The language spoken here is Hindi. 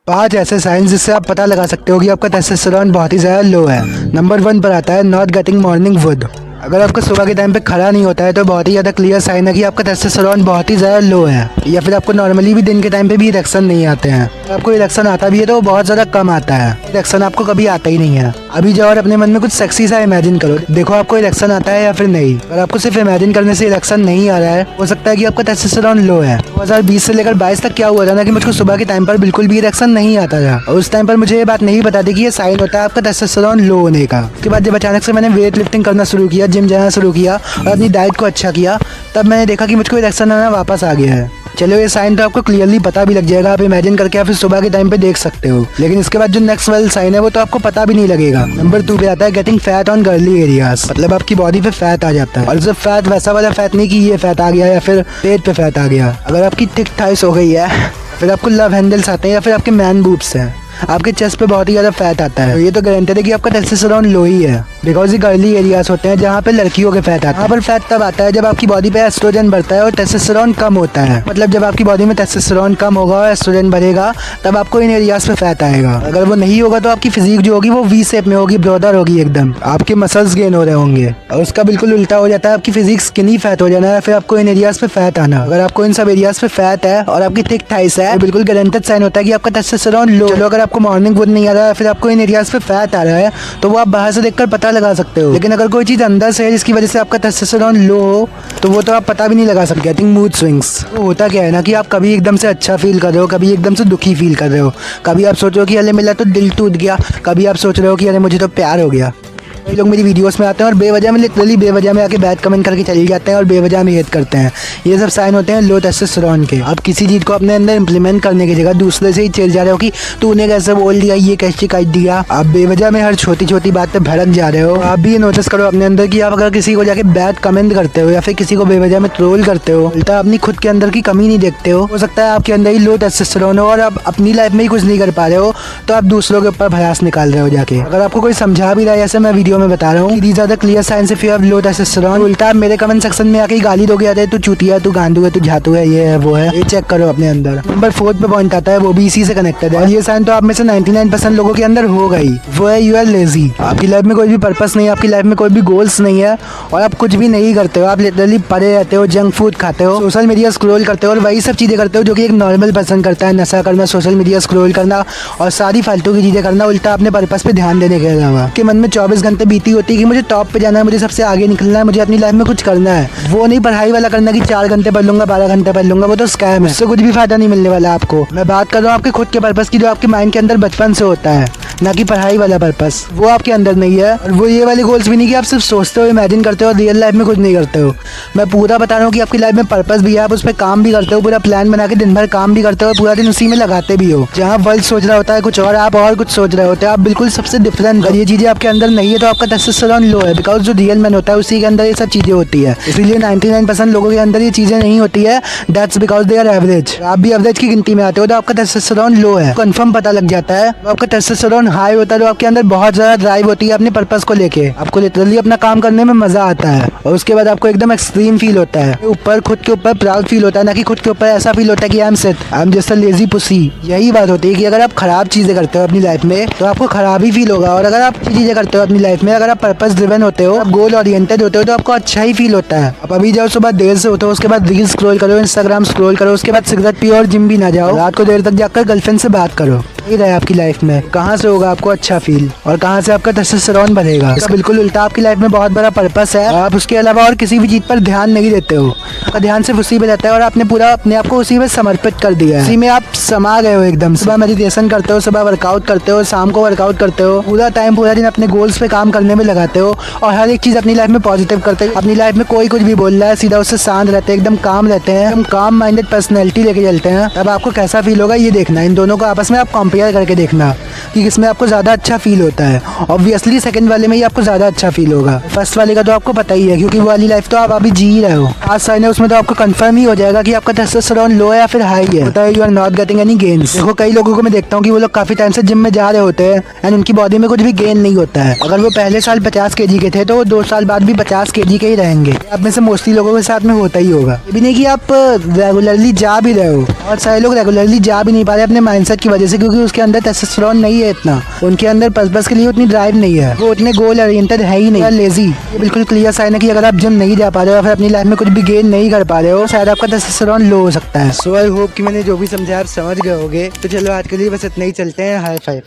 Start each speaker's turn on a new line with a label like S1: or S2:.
S1: 5 ऐसे साइंस जिससे आप पता लगा सकते हो कि आपका टेस्टोस्टेरोन बहुत ही ज़्यादा लो है। नंबर 1 पर आता है नॉट गेटिंग मॉर्निंग वुड। अगर आपका सुबह के टाइम पे खड़ा नहीं होता है तो बहुत ही ज़्यादा क्लियर साइन है कि आपका टेस्टोस्टेरोन बहुत ही ज़्यादा लो है। या फिर आपको नॉर्मली भी दिन के टाइम पे भी इरेक्शन नहीं आते हैं। आपको इरेक्शन आता भी है तो वो बहुत ज़्यादा कम आता है। इरेक्शन आपको कभी आता ही नहीं है। अभी जाओ और अपने मन में कुछ सेक्सी सा इमेजिन करो, देखो आपको इरेक्शन आता है या फिर नहीं। अगर आपको सिर्फ इमेजिन करने से इरेक्शन नहीं आ रहा है, हो सकता है कि आपका टेस्टोस्टेरोन लो है। 2020 से लेकर 22 तक क्या हुआ था ना कि मुझको सुबह के टाइम पर बिल्कुल भी इरेक्शन नहीं आता था और उस टाइम पर मुझे ये बात नहीं पता थी कि ये साइन होता है आपका टेस्टोस्टेरोन लो होने का। उसके बाद जब अचानक से मैंने वेट लिफ्टिंग करना शुरू किया, जिम जाना शुरू किया और अपनी डाइट को अच्छा किया, तब मैंने देखा कि मुझको इरेक्शन आना वापस आ गया है। चलो ये साइन तो आपको क्लियरली पता भी लग जाएगा, आप इमेजिन करके आप फिर सुबह के टाइम पे देख सकते हो। लेकिन इसके बाद जो नेक्स्ट वाला साइन है वो तो आपको पता भी नहीं लगेगा। नंबर 2 पे आता है getting fat on girly areas. मतलब आपकी बॉडी पे फैट आ जाता है और सिर्फ फैट वैसा वाला फैट नहीं कि ये फैट आ गया या फिर पेट पे फैट आ गया। अगर आपकी थिक थाइस हो गई है, फिर आपको लव हैंडल्स आते हैं या फिर आपके मैन बूब्स हैं, आपके चेस्ट पे बहुत ही ज़्यादा फैट आता है, तो ये तो गारंटेड है कि आपका टेस्टोस्टेरोन लो ही है। बिकॉज ये गर्ली एरियाज होते हैं जहाँ पे लड़कियों के फैट आता है। यहाँ पर फैट तब आता है जब आपकी बॉडी पे एस्ट्रोजन बढ़ता है और टेस्टोस्टेरोन कम होता है। मतलब जब आपकी बॉडी में टेस्टोस्टेरोन कम होगा और एस्ट्रोजन बढ़ेगा तब आपको इन एरियाज पे फैट आएगा। अगर वो नहीं होगा तो आपकी फिजिक जो होगी वो वी शेप में होगी, ब्रॉडर होगी एकदम, आपके मसल्स गेन हो रहे होंगे। और उसका बिल्कुल उल्टा हो जाता है, आपकी फिजिक स्किनी फैट हो जाना है, फिर आपको इन एरियाज पे फैट आना। अगर आपको इन सब एरियाज पे फैट है और आपकी थिक थाइस है, बिल्कुल गारंटेड साइन होता है कि आपका टेस्टोस्टेरोन लो। चलो अगर आपको मॉर्निंग वुड नहीं आ रहा है, फिर आपको इन एरियाज पे फैट आ रहा है, तो वो आप बाहर से देखकर पता लगा सकते हो। लेकिन अगर कोई चीज़ अंदर से है जिसकी वजह से आपका टेस्टोस्टेरोन लो हो, तो वो तो आप पता भी नहीं लगा सकते। I think mood swings. तो होता क्या है ना कि आप कभी एकदम से अच्छा फील कर रहे हो, कभी एकदम से दुखी फील कर रहे हो, कभी आप सोच रहे हो कि अरे मेरा तो दिल टूट गया, कभी आप सोच रहे हो कि अरे मुझे तो प्यार हो गया। कई लोग मेरी वीडियोस में आते हैं और बेवजह में लिटरली बेवजह में आके बैड कमेंट करके चले जाते हैं और बेवजह में हेट करते हैं। ये सब साइन होते हैं लो टेस्टोस्टेरोन के। आप किसी चीज़ को अपने अंदर इंप्लीमेंट करने की जगह दूसरे से ही चल जा रहे हो कि तूने कैसे बोल दिया, ये कैसे कर दिया। आप बेवजह में हर छोटी छोटी बात पे भड़क जा रहे हो। आप भी ये नोटिस करो अपने अंदर कि आप अगर किसी को जाके बैड कमेंट करते हो या फिर किसी को बेवजह में ट्रोल करते हो, उल्टा अपनी खुद के अंदर की कमी नहीं देखते हो सकता है आपके अंदर ही लो टेस्टोस्टेरोन हो और आप अपनी लाइफ में ही कुछ नहीं कर पा रहे हो, तो आप दूसरों के ऊपर भड़ास निकाल रहे हो जाके। अगर आपको कोई समझा भी रहा है, जैसे मैं वीडियो में बता रहा हूँ, ज़्यादा clear signs if you have low testosterone, उल्टा आप मेरे कमेंट सेक्शन में आके गाली दोगे, अरे तू चूतिया, तू गांडू है, तू झातू है, ये है वो है। ये चेक करो अपने अंदर। नंबर 4 पे पॉइंट आता है, वो भी इसी से कनेक्टेड है और ये साइन तो आप में से 99% लोगों के अंदर हो गई। वो है यू आर लेजी। आपकी लाइफ में कोई भी पर्पस नहीं है, आपकी लाइफ में कोई भी गोल्स नहीं है और आप कुछ भी नहीं करते हो। आप लिटरली पड़े रहते हो, जंक फूड खाते हो, सोशल मीडिया स्क्रॉल करते हो और वही सब चीज़ें करते हो जो कि एक नॉर्मल पर्सन करता है, नशा करना, सोशल मीडिया स्क्रॉल करना और सारी फालतू की चीज़ें करना, उल्टा अपने पर्पस पे ध्यान देने के अलावा। कि मन में 24 घंटे बीती होती है कि मुझे टॉप पे जाना है, मुझे सबसे आगे निकलना है, मुझे अपनी लाइफ में कुछ करना है। वो नहीं पढ़ाई वाला करना कि 4 घंटे पढ़ लूंगा, 12 घंटे पढ़ लूंगा, वो तो स्कैम है, उससे कुछ भी फायदा नहीं मिलने वाला आपको। मैं बात कर रहा हूँ आपके खुद के पर्पस की, जो आपके माइंड के अंदर बचपन से होता है, ना कि पढ़ाई वाला पर्पस। वो आपके अंदर नहीं है और वो ये वाले गोल्स भी नहीं कि आप सिर्फ सोचते हो, इमेजिन करते हो और रियल लाइफ में कुछ नहीं करते हो। मैं पूरा बता रहा हूँ कि आपकी लाइफ में पर्पस भी है, आप उस पर काम भी करते हो, पूरा प्लान बना के दिन भर काम भी करते हो, पूरा दिन उसी में लगाते भी हो। जहाँ वर्ल्ड सोच रहा होता है कुछ और, आप और कुछ सोच रहे होते हैं, आप बिल्कुल सबसे डिफरेंट। अगर ये चीज़ें आपके अंदर नहीं है तो आपका टेस्टोस्टेरोन लो है, बिकॉज जो रियल मैन होता है उसी के अंदर ये सब चीज़ें होती है। इसलिए 99% लोगों के अंदर ये चीज़ें नहीं होती है, that's because they are average. आप भी एवरेज की गिनती में आते हो तो आपका टेस्टोस्टेरोन लो है, कंफर्म पता लग जाता है। तो आपका टेस्टोस्टेरोन हाई होता है तो आपके अंदर बहुत ज़्यादा ड्राइव होती है अपने पर्पस को लेके, आपको लिटरली अपना काम करने में मज़ा आता है और उसके बाद आपको एकदम एक्सट्रीम फील होता है, ऊपर खुद के ऊपर प्राउड फील होता है, ना कि खुद के ऊपर ऐसा फील होता है कि I am set, I am just a lazy pussy. यही बात होती है कि अगर आप खराब चीज़ें करते हो अपनी लाइफ में तो आपको खराब ही फील होगा, और अगर आप अच्छी चीज़ें करते हो अपनी लाइफ में, अगर आप पर्पस ड्रिवन होते हो, आप गोल ओरिएंटेड होते हो, तो आपको अच्छा ही फील होता है। आप अभी जाओ सुबह देर से उठो, उसके बाद रील स्क्रॉल करो, इंस्टाग्राम स्क्रॉल करो, उसके बाद सिगरेट पियो और जिम भी ना जाओ, रात को देर तक जाकर गर्लफ्रेंड से बात करो। यही रहे आपकी लाइफ में, कहाँ से होगा आपको अच्छा फील और कहाँ से आपका टेस्टोस्टेरोन बढ़ेगा। इसका बिल्कुल उल्टा आपकी लाइफ में बहुत बड़ा पर्पस है, आप उसके अलावा और किसी भी चीज़ पर ध्यान नहीं देते हो, आपका ध्यान सिर्फ उसी पे रहता है और आपने पूरा अपने आप को उसी में समर्पित कर दिया है, उसी में आप समा गए हो एकदम। सुबह मेडिटेशन करते हो, सुबह वर्कआउट करते हो, शाम को वर्कआउट करते हो, पूरा टाइम पूरा दिन अपने गोल्स पे काम करने में लगाते हो और हर एक चीज़ अपनी लाइफ में पॉजिटिव करते हो। अपनी लाइफ में कोई कुछ भी बोल रहा है सीधा उससे शांत रहते हैं, एकदम काम रहते हैं, एकदम काम माइंडेड पर्सनैलिटी लेके चलते हैं। तब आपको कैसा फील होगा ये देखना, इन दोनों को आपस में आप कंपेयर करके देखना कि किसमें आपको ज़्यादा अच्छा फील होता है। ऑब्वियसली सेकंड वाले में ही आपको ज़्यादा अच्छा फील होगा, फर्स्ट वाले का तो आपको पता ही है क्योंकि वो वाली लाइफ तो आप अभी जी रहे हो। आज साइन है उसमें तो आपको कंफर्म ही हो जाएगा कि आपका टेस्टोस्टेरोन लो है या फिर हाई है। You are not getting any gains. देखो कई लोगों को मैं देखता हूँ कि वो लोग काफ़ी टाइम से जिम में जा रहे होते हैं एंड उनकी बॉडी में कुछ भी गेन नहीं होता है। अगर वो पहले साल 50 kg के थे तो वो 2 साल बाद भी 50 kg के ही रहेंगे। आप में से मोस्टली लोगों के साथ में होता ही होगा। ये भी नहीं कि आप रेगुलरली जा भी रहे हो, और सारे लोग रेगुलरली जा भी नहीं पा रहे अपने माइंडसेट की वजह से, क्योंकि उसके अंदर टेस्टोस्टेरोन नहीं है इतना, उनके अंदर पर्पस के लिए उतनी ड्राइव नहीं है, वो उतने गोल ओरिएंटेड है ही नहीं, लेजी। ये बिल्कुल क्लियर साइन है कि अगर आप जिम नहीं जा पा रहे हो या फिर अपनी लाइफ में कुछ भी गेन नहीं कर पा रहे हो, शायद आपका टेस्टोस्टेरोन लो हो सकता है। सो आई होप कि मैंने जो भी समझाया आप समझ गए होगे। तो चलो आज के लिए बस इतना ही, चलते हैं, हाई फाइव।